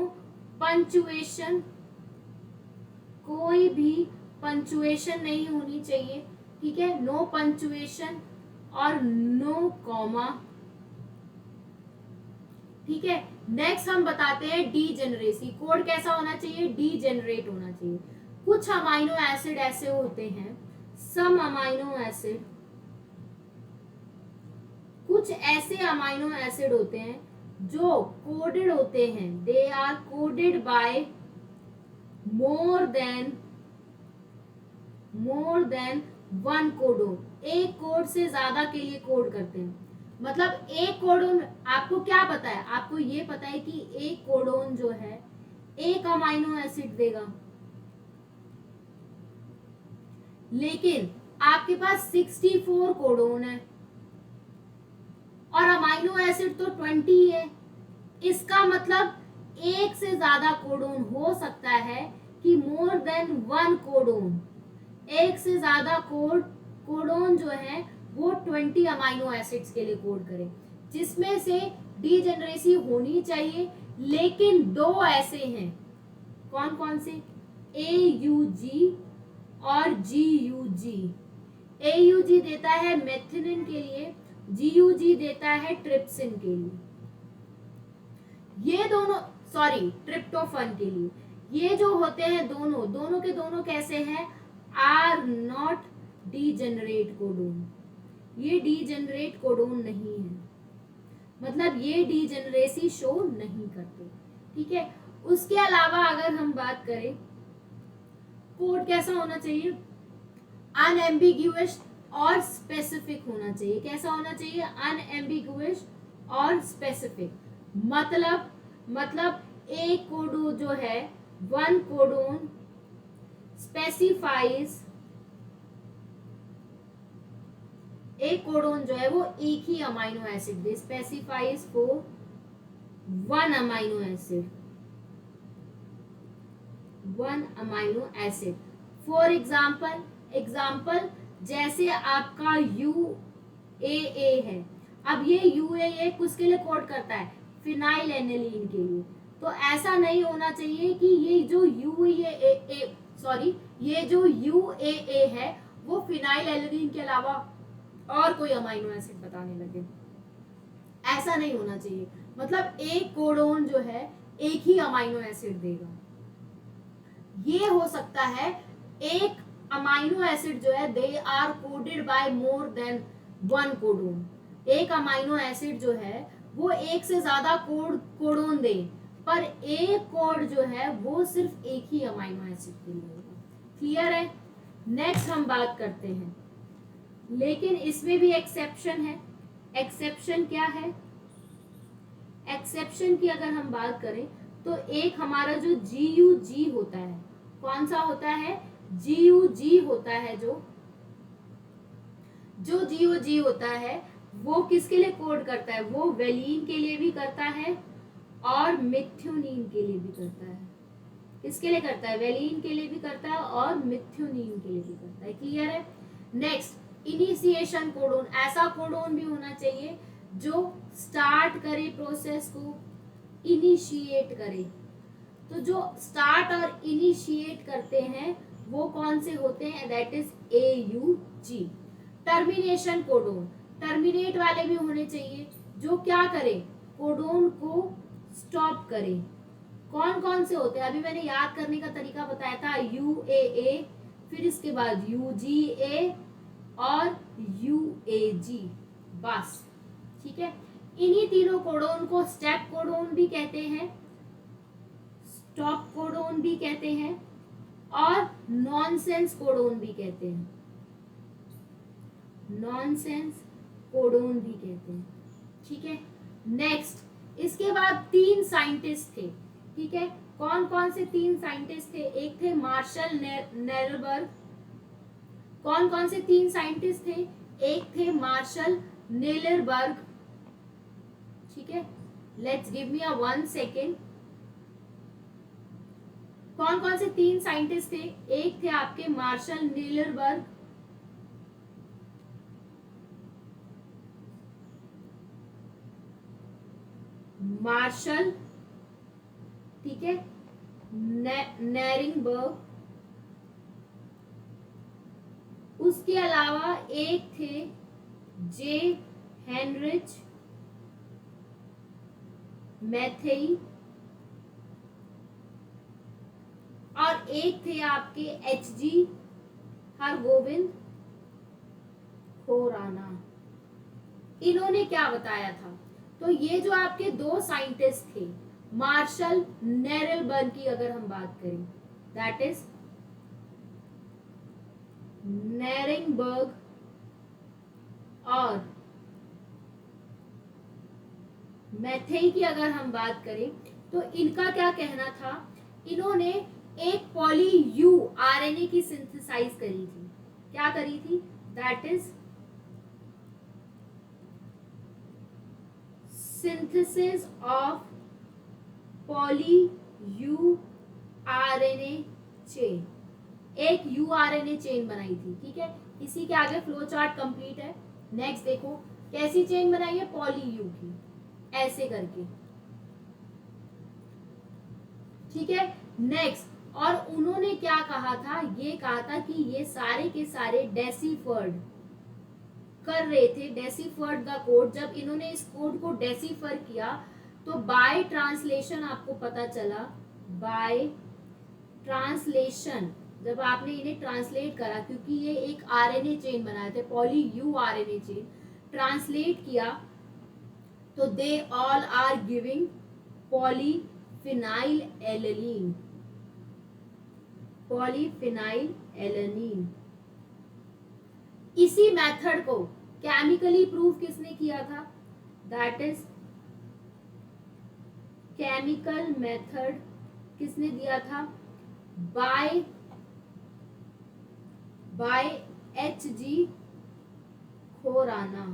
पंचुएशन, कोई भी पंचुएशन नहीं होनी चाहिए। ठीक है, नो पंचुएशन और नो कॉमा। ठीक है, नेक्स्ट हम बताते हैं डीजेनरेसी। कोड कैसा होना चाहिए? डीजेनरेट होना चाहिए। कुछ अमाइनो एसिड ऐसे होते हैं, सम अमाइनो एसिड, कुछ ऐसे अमाइनो एसिड होते हैं जो कोडेड होते हैं, they are coded by more than one codon. एक कोड से ज्यादा के लिए कोड करते हैं। मतलब एक कोडोन, आपको क्या पता है? आपको ये पता है कि एक कोडोन जो है एक अमाइनो एसिड देगा, लेकिन आपके पास 64 कोडोन है और अमाइनो एसिड तो 20 है। इसका मतलब एक से ज्यादा कोडोन हो सकता है कि मोर देन वन कोडोन, एक से ज्यादा कोडोन जो है वो 20 अमाइनो एसिड्स के लिए कोड करे, जिसमें से डीजेनरेसी होनी चाहिए। लेकिन दो ऐसे हैं, कौन कौन से? AUG और GUG। AUG देता है मेथिनिन के लिए, GUG देता है ट्रिप्सिन के लिए। ये दोनों, सॉरी, ट्रिप्टोफन के लिए। ये जो होते हैं दोनों के दोनों कैसे हैं? Are not degenerate codon. ये डीजेनरेट कोडोन नहीं है, मतलब ये डीजेनरेसी शो नहीं करते। ठीक है। उसके अलावा अगर हम बात करें, कोड कैसा होना चाहिए? अनएम्बिग्यूअस और स्पेसिफिक होना चाहिए। कैसा होना चाहिए? अनएम्बिग्यूअस और स्पेसिफिक। मतलब एक कोडोन जो है, वन कोडोन स्पेसिफाइज, एक कोडोन जो है वो एक ही अमाइनो एसिड दे, specifies for one amino acid, one amino acid. For example जैसे आपका UAA है। अब ये UAA किसके लिए कोड करता है? फिनाइल एनिलीन के लिए। तो ऐसा नहीं होना चाहिए कि ये जो UAA है वो फिनाइल एनिलीन के अलावा और कोई अमाइनो एसिड बताने लगे। ऐसा नहीं होना चाहिए। मतलब एक कोडोन जो है एक ही अमाइनो एसिड देगा। ये हो सकता है एक अमाइनो एसिड जो है they are coded by more than one codon. एक अमाइनो एसिड जो है वो एक से ज्यादा कोडोन दे, पर एक कोड जो है वो सिर्फ एक ही अमाइनो एसिड के लिए होगा। क्लियर है? नेक्स्ट हम बात करते हैं, लेकिन इसमें भी एक्सेप्शन है। एक्सेप्शन क्या है? एक्सेप्शन की अगर हम बात करें तो एक हमारा जो GUG होता है, कौन सा होता है? GUG होता है। जो GUG होता है वो किसके लिए कोड करता है? वो वेलिन के लिए भी करता है और मिथ्योनीन के लिए भी करता है। किसके लिए करता है? वेलिन के लिए भी करता है और मिथ्योनीन के लिए भी करता है। क्लियर है? Next, initiation codon. ऐसा कोडोन भी होना चाहिए जो स्टार्ट करे प्रोसेस को, इनिशिएट करे। तो जो स्टार्ट और इनिशिएट करते हैं वो कौन से होते हैं? That is AUG। Termination codon, terminate वाले भी होने चाहिए जो क्या करे? कोडोन को स्टॉप करे। कौन कौन से होते हैं? अभी मैंने याद करने का तरीका बताया था, UAA, फिर इसके बाद UGA और UAG, बस। ठीक है। इन्हीं तीनों कोडोन को स्टेप कोडोन भी कहते हैं, स्टॉप कोडोन भी कहते हैं और नॉनसेंस कोडोन भी कहते हैं। नॉनसेंस कोडोन भी कहते हैं। ठीक है। नेक्स्ट, इसके बाद 3 साइंटिस्ट थे। ठीक है। कौन कौन से 3 साइंटिस्ट थे? एक थे मार्शल नेरलबर्ग। कौन कौन से 3 साइंटिस्ट थे? एक थे मार्शल नेरलबर्ग। ठीक है। Let's give me a 1 second. कौन कौन से 3 साइंटिस्ट थे? एक थे आपके मार्शल नेरलबर्ग, मार्शल, ठीक है, नेरिंगबर्ग। उसके अलावा एक थे J. हेनरिच मैथेई, और एक थे आपके HG हरगोविंद खुराना। इन्होंने क्या बताया था? तो ये जो आपके दो साइंटिस्ट थे, मार्शल नेरेलबर्ग की अगर हम बात करें, दैट इज नेरेंबर्ग, और मैथेई की अगर हम बात करें, तो इनका क्या कहना था? इन्होंने एक पॉली यू आरएनए की सिंथेसाइज करी थी। क्या करी थी? That is synthesis of poly U RNA chain. एक यू आरएनए चेन बनाई थी, ठीक है। इसी के आगे फ्लो चार्ट कंप्लीट है। नेक्स्ट देखो कैसी चेन बनाई है, पॉली यू की, ऐसे करके, ठीक है। नेक्स्ट, और उन्होंने क्या कहा था? ये कहा था कि ये सारे के सारे डेसिफर्ड कर रहे थे, डेसिफर्ड द कोड। जब इन्होंने इस कोड को डेसिफर किया तो बाय ट्रांसलेशन आपको पता चला, बाय ट्रांसलेशन जब आपने इन्हें ट्रांसलेट करा, क्योंकि ये एक आरएनए चेन बनाए थे, poly U RNA chain, translate किया तो they all are giving polyphenylalanine, polyphenylalanine. इसी मेथड को केमिकली प्रूव किसने किया था? दैट इज केमिकल मेथड किसने दिया था? By HG Khorana.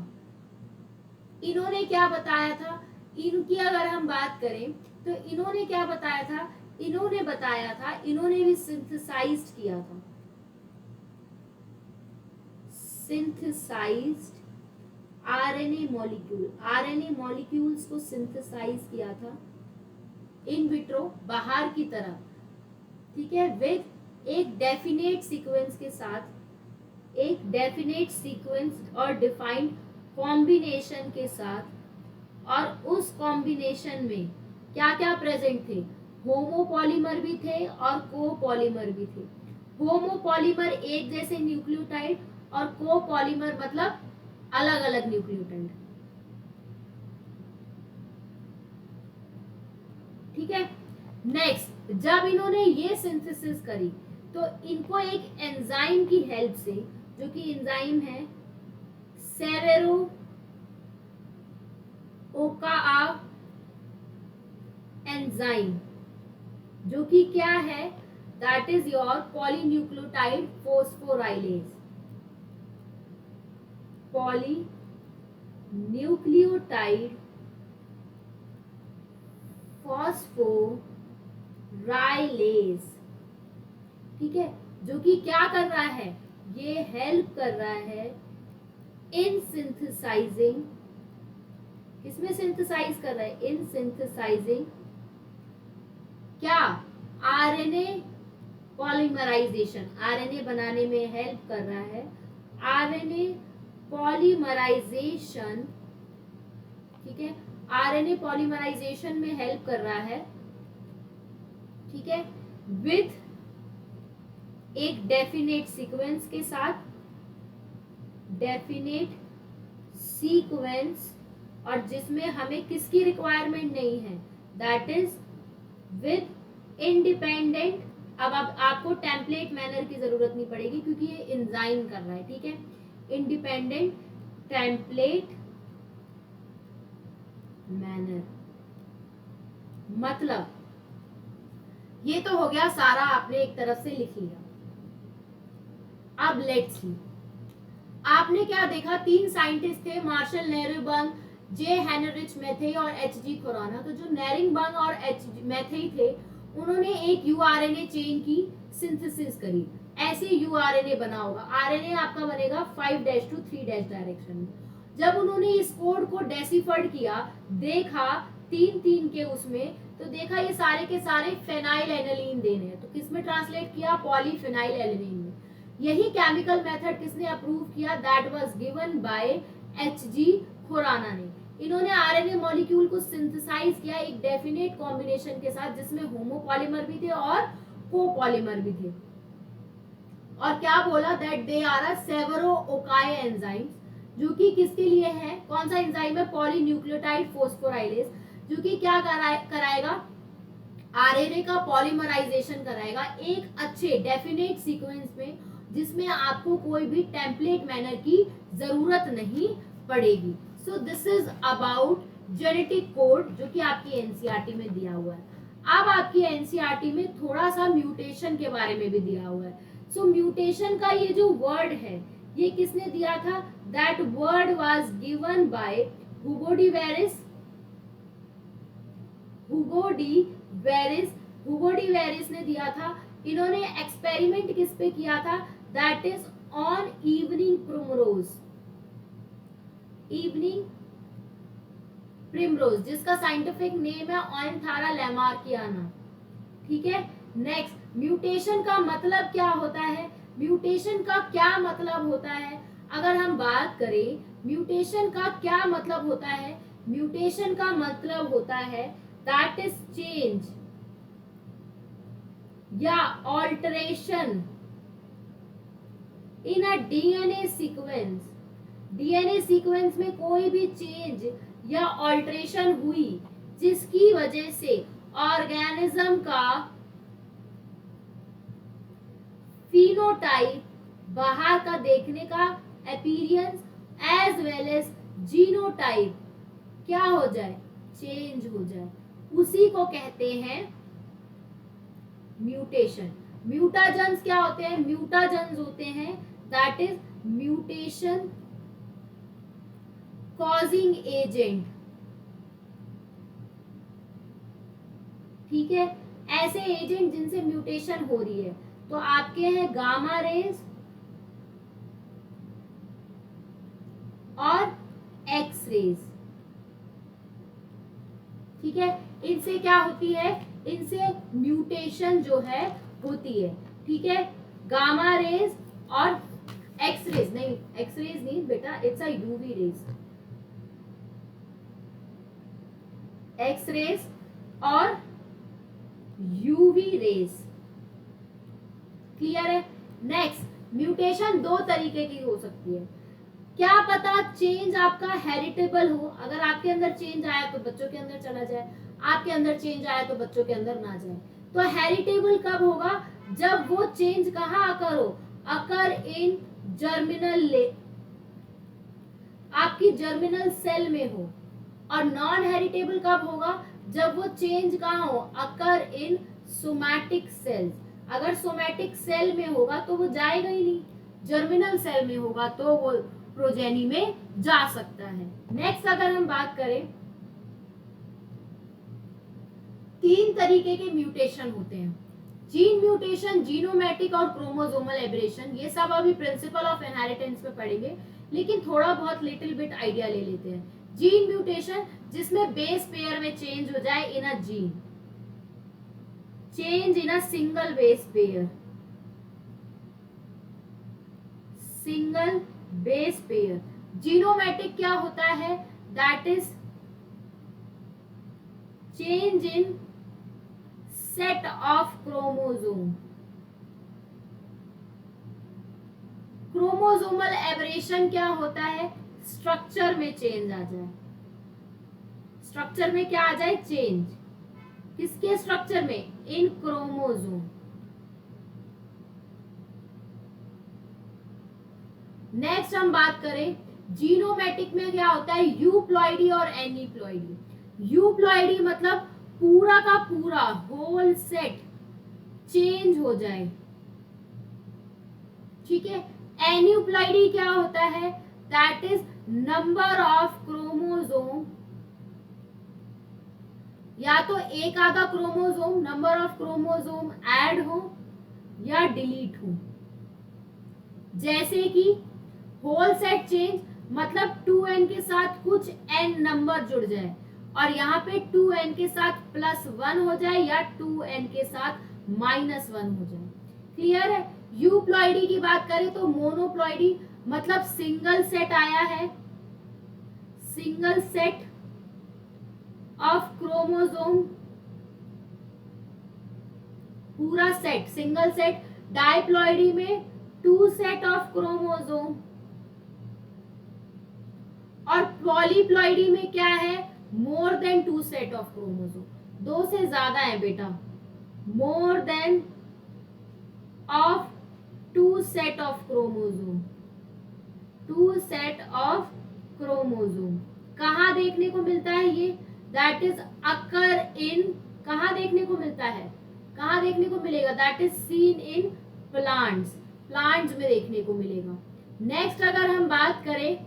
इन्होंने क्या बताया था? इनकी अगर हम बात करें तो इन्होंने क्या बताया था? इन्होंने बताया था, इन्होंने भी सिंथेसाइज्ड किया था, synthesized RNA molecule, RNA molecules को सिंथेसाइज किया था इन विट्रो, बाहर की तरफ, ठीक है, विद एक डेफिनेट सीक्वेंस के साथ, एक डेफिनेट सीक्वेंस और डिफाइंड कॉम्बिनेशन के साथ। और उस कॉम्बिनेशन में क्या क्या प्रेजेंट थे? होमोपॉलीमर भी थे और कोपॉलीमर भी थे। होमोपॉलीमर एक जैसे न्यूक्लियोटाइड, और कोपॉलीमर मतलब अलग अलग न्यूक्लियोटाइड, ठीक है। नेक्स्ट, जब इन्होंने ये सिंथेसिस करी तो इनको एक एंजाइम की हेल्प से, जो कि एंजाइम है सेवेरो ओकाआ एंजाइम, जो कि क्या है? That is your polynucleotide phosphorylase, polynucleotide phosphorylase, ठीक है, जो कि क्या कर रहा है? ये हेल्प कर रहा है इन सिंथेसाइजिंग, किसमें सिंथेसाइज कर रहा है? इन सिंथेसाइजिंग क्या? आरएनए पॉलीमराइजेशन, आरएनए बनाने में हेल्प कर रहा है, आरएनए पॉलीमराइजेशन, ठीक है, आरएनए पॉलीमराइजेशन में हेल्प कर रहा है, ठीक है, विथ एक डेफिनेट सीक्वेंस के साथ, डेफिनेट सीक्वेंस, और जिसमें हमें किसकी रिक्वायरमेंट नहीं है? That is with independent. अब आपको टेम्पलेट मैनर की जरूरत नहीं पड़ेगी क्योंकि ये एंजाइम कर रहा है, ठीक है। इंडिपेंडेंट टेम्पलेट मैनर, मतलब ये तो हो गया सारा, आपने एक तरफ से लिख लिया। अब लेट्स सी, आपने क्या देखा? तीन साइंटिस्ट थे, मार्शल नेरेलबर्ग, जे हेनरिच मैथेई और HG खुराना। तो जो नेरेलबर्ग और मैथेई थे, उन्होंने एक यूआरएनए चेन की सिंथेसिस करी। ऐसे यूआरएनए बना होगा, आरएनए आपका बनेगा 5' to 3' डायरेक्शन में। जब उन्होंने इस कोड को डेसिफर्ड किया, देखा तीन के उसमें, तो देखा ये सारे के सारे फेनाइल एनालीन देने हैं, तो किसमें ट्रांसलेट किया? पॉलीफिनाइल एलानीन में। यही केमिकल मेथड किसने अप्रूव किया? That was given by HG Khorana ने। इन्होंने आरएनए मॉलिक्यूल को सिंथेसाइज किया एक डेफिनेट कॉम्बिनेशन के साथ, जिसमें होमोपॉलीमर भी थे और कोपॉलीमर भी थे। और क्या बोला, that they are a Severo Ochoa enzymes, जो कि किसके लिए है, कौन सा एंजाइम है, पॉलीन्यूक्लियोटाइड फोस्फोराइलेज, जो कि क्या कराएगा, आरएनए का पॉलीमराइजेशन कराएगा एक अच्छे डेफिनेट सीक्वेंस में, जिसमें आपको कोई भी टेम्पलेट मैनर की जरूरत नहीं पड़ेगी। So this is about genetic code, जो कि आपकी एनसीईआरटी में दिया हुआ है। अब आपकी एनसीईआरटी में थोड़ा सा म्यूटेशन के बारे में भी दिया हुआ है। सो म्यूटेशन का ये जो वर्ड है, ये किसने दिया था, that word was given by Hugo de Vries. Hugo de Vries ने दिया था। इन्होंने एक्सपेरिमेंट किस पे किया था, that is on evening primrose, जिसका साइंटिफिक नेम है ओएंथारा लैमार्कियाना। ठीक है। नेक्स्ट, म्यूटेशन का मतलब क्या होता है, म्यूटेशन का क्या मतलब होता है, अगर हम बात करें म्यूटेशन का क्या मतलब होता है, म्यूटेशन का मतलब होता है दैट इज चेंज या alteration in a DNA sequence. DNA sequence में कोई भी चेंज या ऑल्टरेशन हुई, जिसकी वजह से ऑर्गेनिज्म का फिनोटाइप, बाहर का देखने का appearance, as well as genotype क्या हो जाए, चेंज हो जाए, उसी को कहते हैं म्यूटेशन। म्यूटाजेंस क्या होते हैं, म्यूटाजेंस होते हैं that is mutation causing agent. ठीक है, ऐसे एजेंट जिनसे म्यूटेशन हो रही है, तो आपके हैं गामा रेज और एक्स रेज। ठीक है, इनसे क्या होती है, इनसे म्यूटेशन जो है होती है। ठीक है, गामा रेज और एक्स रेज नहीं, एक्स रेज नहीं बेटा, it's a UV rays, X rays और यूवी रेज। क्लियर है। नेक्स्ट, म्यूटेशन दो तरीके की हो सकती है। क्या पता चेंज आपका हेरिटेबल हो, अगर आपके अंदर चेंज आया तो बच्चों के अंदर चला जाए, आपके अंदर चेंज आया तो बच्चों के अंदर ना जाए। तो हेरिटेबल कब होगा, जब वो चेंज कहाँ अकर हो, अकर इन जर्मिनल आपकी जर्मिनल सेल में हो। और नॉन हेरिटेबल कब होगा, जब वो चेंज कहाँ हो, अकर इन सोमैटिक सेल्स। अगर सोमैटिक सेल में होगा तो वो जाएगा ही नहीं, जर्मिनल सेल में होगा तो वो प्रोजेनी में जा सकता है। नेक्स्ट, अगर हम बात करें, तीन तरीके के म्यूटेशन होते हैं, जीन म्यूटेशन, जीनोमैटिक और क्रोमोसोमल एब्रेशन। ये सब अभी प्रिंसिपल ऑफ इनहेरिटेंस में पढ़ेंगे, लेकिन थोड़ा बहुत लिटिल बिट आइडिया ले लेते हैं। जीन म्यूटेशन, जिसमें बेस पेयर में चेंज हो जाए in a gene, change in a single base pair, single base pair. Genomatic क्या होता है, that is change in set of chromosome. Chromosomal aberration क्या होता है, स्ट्रक्चर में चेंज आ जाए, स्ट्रक्चर में क्या आ जाए, चेंज, किसके स्ट्रक्चर में, इन क्रोमोसोम। नेक्स्ट हम बात करें, जीनोमैटिक में क्या होता है, यूप्लॉइडी और एनीप्लॉइडी। यूप्लॉइडी मतलब पूरा का पूरा होल सेट चेंज हो जाए। ठीक है, एनीप्लॉइडी क्या होता है, that is number of chromosome, या तो एक आधा chromosome, number of chromosome add हो या डिलीट हो। जैसे कि होल सेट चेंज मतलब 2n के साथ कुछ n नंबर जुड़ जाए, और यहाँ पे 2n के साथ +1 हो जाए या 2n के साथ -1 हो जाए। क्लियर है। यूप्लॉइडी की बात करें तो मोनोप्लॉइडी मतलब सिंगल सेट आया है, सिंगल सेट ऑफ क्रोमोसोम, पूरा सेट, सिंगल सेट। डायप्लॉइडी में 2 सेट ऑफ क्रोमोसोम, और पॉलीप्लॉइडी में क्या है, more than 2 set of chromosome, 2 से ज्यादा है बेटा, more than of 2 set of chromosome, 2 set of chromosome. कहाँ देखने को मिलता है ये, दैट इज अकर इन, कहाँ देखने को मिलता है, कहाँ देखने को मिलेगा, that is seen in plants, plants में देखने को मिलेगा। नेक्स्ट अगर हम बात करें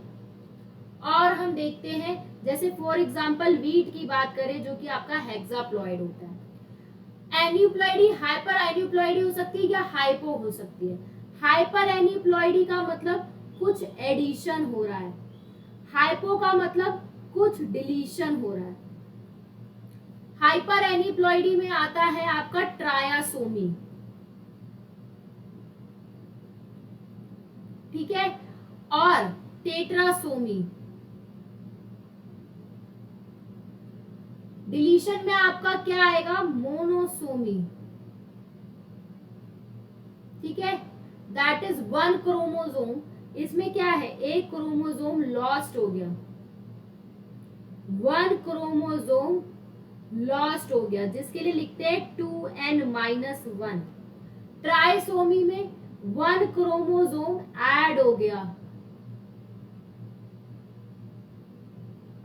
और हम देखते हैं, जैसे फॉर एग्जांपल वीट की बात करें जो कि आपका हेक्साप्लॉइड होता है। एन्यूप्लॉइडी हाइपर एन्यूप्लॉइडी हो सकती है या हाइपो हो सकती है। हाइपर एन्यूप्लॉइडी का मतलब कुछ एडिशन हो रहा है, हाइपो का मतलब कुछ डिलीशन हो रहा है। हाइपर एन्यूप्लॉइडी में आता है आपका ट्रायासोमी, ठीक है, और टेट्रासोमी। डिलीशन में आपका क्या आएगा, मोनोसोमी, ठीक है, दैट इज 1 क्रोमोसोम। इसमें क्या है, एक क्रोमोसोम लॉस्ट हो गया, 1 क्रोमोसोम लॉस्ट हो गया, जिसके लिए लिखते हैं 2n-1। ट्राइसोमी में 1 क्रोमोसोम ऐड हो गया,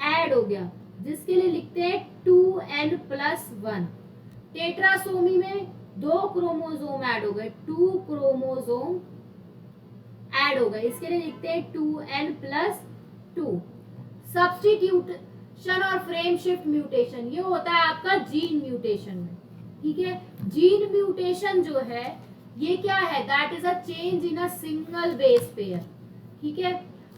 ऐड हो गया, जिसके लिए लिखते हैं 2n+1। टेट्रासोमी में 2 क्रोमोसोम ऐड हो गए, 2 क्रोमोसोम ऐड हो गए, इसके लिए लिखते हैं 2n+2। सब्स्टिट्यूशन और फ्रेम शिफ्ट म्यूटेशन, ये होता है आपका जीन म्यूटेशन में, ठीक है। जीन म्यूटेशन जो है ये क्या है, that is a change in a single base pair, ठीक है।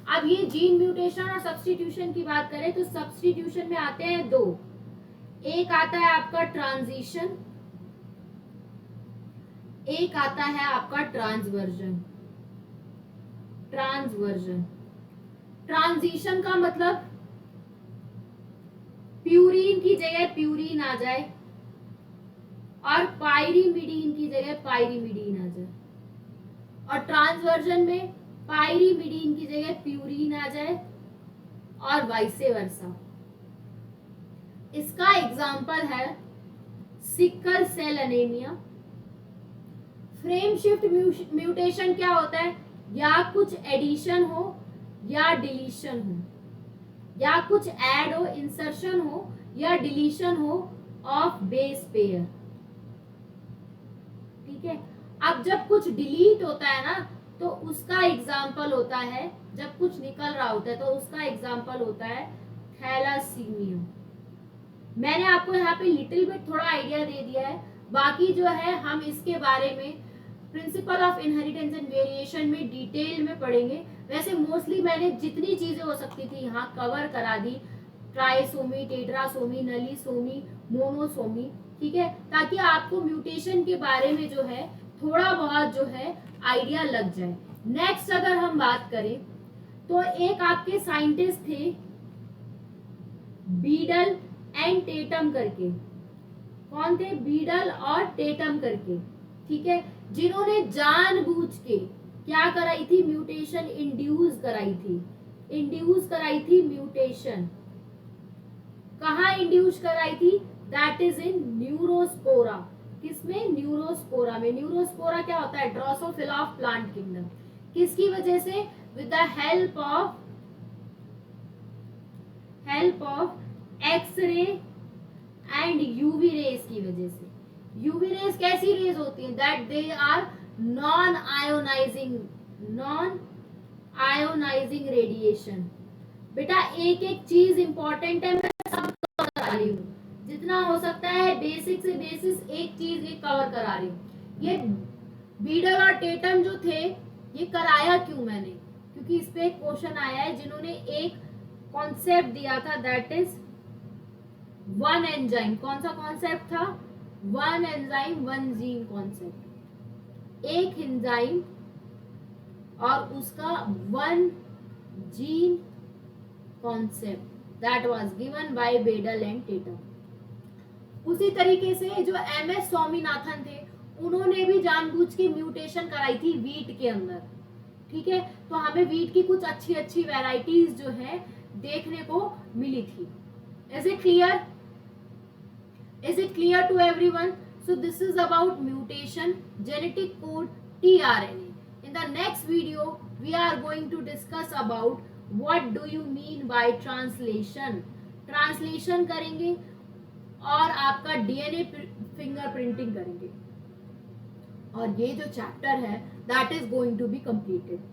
अब ये जीन म्यूटेशन और सब्स्टिट्यूशन की बात करें तो सब्स्टिट्यूशन में आते हैं 2, एक आता है आपका ट्रांजिशन, एक आता है आपका ट्रांसवर्जन। ट्रांसवर्जन, ट्रांजिशन का मतलब प्यूरीन की जगह प्यूरीन आ जाए और पायरीमिडीन की जगह पायरीमिडीन आ जाए, और ट्रांसवर्जन में पायरीमिडीन की जगह प्यूरीन आ जाए और वाइसे वर्सा। इसका एग्जाम्पल है sickle cell anaemia. Frame shift mutation क्या होता है, या कुछ एडिशन हो या डिलीशन हो, या कुछ ऐड हो, इंसर्शन हो या डिलीशन हो ऑफ बेस पेयर, ठीक है। अब जब कुछ डिलीट होता है ना तो उसका एग्जाम्पल होता है, जब कुछ निकल रहा होता है तो उसका एग्जाम्पल होता है थैलासीमिया। मैंने आपको यहाँ पे लिटिल बिट थोड़ा आइडिया दे दिया है, बाकी जो है हम इसके बारे में principle of inheritance and variation में डिटेल में पढ़ेंगे। वैसे मोस्टली मैंने जितनी चीजें हो सकती थी यहाँ कवर करा दी, ट्राइसोमी, टेट्रासोमी, नलीसोमी, मोनोसोमी, ठीक है, ताकि आपको म्यूटेशन के बारे में जो है थोड़ा बहुत जो है आइडिया लग जाए। नेक्स्ट अगर हम बात करें तो एक आपके साइंटिस्ट थे बीडल एंड टेटम करके, कौन थे, बीडल और टेटम करके, ठीक है, जिन्होंने जानबूझ के क्या कराई थी, म्यूटेशन इंड्यूस कराई थी, इंड्यूस कराई थी म्यूटेशन। कहाँ इंड्यूस कराई थी, दैट इज इन न्यूरोस्पोरा। किसमें, न्यूरोस्पोरा में। न्यूरोस्पोरा क्या होता है, ड्रोसोफिला ऑफ प्लांट किंगडम। किसकी वजह से, with the help of X ray and UV rays की वजह से। यूवी रेज कैसी रेज होती हैं, that they are non ionising radiation. बेटा एक एक चीज इंपॉर्टेंट है, मैं सब करा रही हूँ, जितना हो सकता है बेसिक से बेसिस एक चीज ये कवर करा रही हूँ। ये बीडल और टेटम जो थे ये कराया क्यों मैंने, क्योंकि इस पे एक क्वेश्चन आया है, जिन्होंने एक कॉन्सेप्ट दिया था, दैट इज 1 एंजाइम। कौन सा कॉन्सेप्ट था, 1 एंजाइम 1 जीन कॉन्सेप्ट। एक एंजाइम और उसका 1 gene concept, that was given by Beadle and Tatum. उसी तरीके से जो MS स्वामीनाथन थे, उन्होंने भी जानबूझ के म्यूटेशन कराई थी वीट के अंदर, ठीक है। तो हमें वीट की कुछ अच्छी अच्छी वेराइटीज जो है देखने को मिली थी। Is it clear? Is it clear to everyone? So this is about mutation, genetic code, tRNA. In the next video, we are going to discuss about what do you mean by translation. Translation करेंगे और आपका DNA fingerprinting करेंगे, और ये जो chapter है that is going to be completed.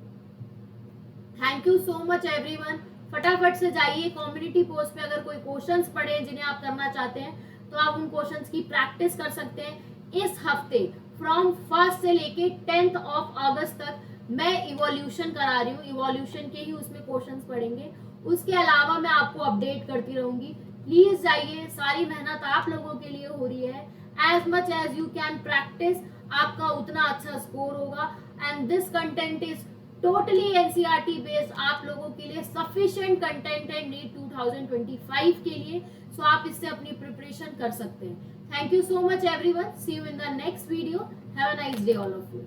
Thank you so much everyone. फटाफट से जाइए कम्युनिटी पोस्ट पे, अगर कोई क्वेश्चंस पड़े जिन्हें आप करना चाहते हैं तो आप उन क्वेश्चंस की प्रैक्टिस कर सकते हैं। इस हफ्ते फ्रॉम 1 से लेके 10 अगस्त तक मैं इवोल्यूशन करा रही हूँ, इवोल्यूशन के ही उसमें क्वेश्चंस पढ़ेंगे। उसके अलावा मैं आपको अपडेट करती रहूंगी। प्लीज जाइए, सारी मेहनत आप लोगों के लिए हो रही है। As much as you can practise, आपका उतना अच्छा स्कोर होगा। And this content is totally NCERT based, आप लोगों के लिए सफिशिएंट कंटेंट है नीट 2025 के लिए। सो आप इससे अपनी प्रिपरेशन कर सकते हैं। Thank you so much everyone, see you in the next video. Have a nice day all of you.